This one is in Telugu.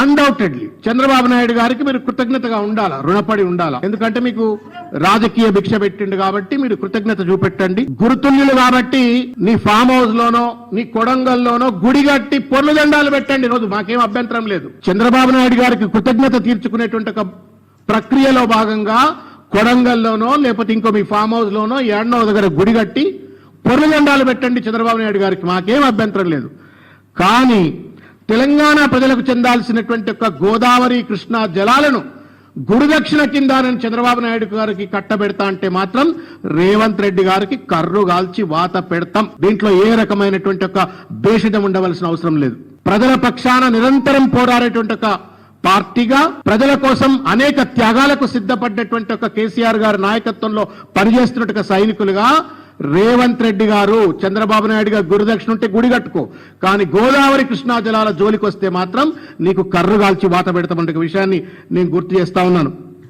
అన్డౌటెడ్లీ చంద్రబాబు నాయుడు గారికి మీరు కృతజ్ఞతగా ఉండాలా, రుణపడి ఉండాలా. ఎందుకంటే మీకు రాజకీయ భిక్ష పెట్టిండు కాబట్టి మీరు కృతజ్ఞత చూపెట్టండి. గురుతుల్యులు కాబట్టి నీ ఫామ్ హౌస్ లోనో నీ కొడంగల్లోనో గుడి కట్టి పొర్లు దండాలు పెట్టండి. రోజు మాకేం అభ్యంతరం లేదు. చంద్రబాబు నాయుడు గారికి కృతజ్ఞత తీర్చుకునేటువంటి ఒక ప్రక్రియలో భాగంగా కొడంగల్లోనో లేకపోతే ఇంకో మీ ఫామ్ హౌస్ లోనో ఏడనో దగ్గర గుడి కట్టి పొర్లు దండాలు పెట్టండి చంద్రబాబు నాయుడు గారికి, మాకేం అభ్యంతరం లేదు. కానీ తెలంగాణ ప్రజలకు చెందాల్సినటువంటి ఒక గోదావరి కృష్ణా జలాలను గురుదక్షిణ కింద చంద్రబాబు నాయుడు గారికి కట్టబెడతా అంటే మాత్రం రేవంత్ రెడ్డి గారికి కర్రు గాల్చి వాత పెడతాం. దీంట్లో ఏ రకమైనటువంటి ఒక భేషజం ఉండవలసిన అవసరం లేదు. ప్రజల పక్షాన నిరంతరం పోరాడేటువంటి ఒక పార్టీగా, ప్రజల కోసం అనేక త్యాగాలకు సిద్ధపడ్డటువంటి ఒక కేసీఆర్ గారి నాయకత్వంలో పనిచేస్తున్నట్టు ఒక సైనికులుగా రేవంత్ రెడ్డి గారు చంద్రబాబు నాయుడు గారు గురుదక్షిణ ఉంటే గుడి కట్టుకో, కానీ గోదావరి కృష్ణా జలాల జోలికి వస్తే మాత్రం నీకు కర్రు గాల్చి వాత పెడతామంటే విషయాన్ని నేను గుర్తు చేస్తా ఉన్నాను.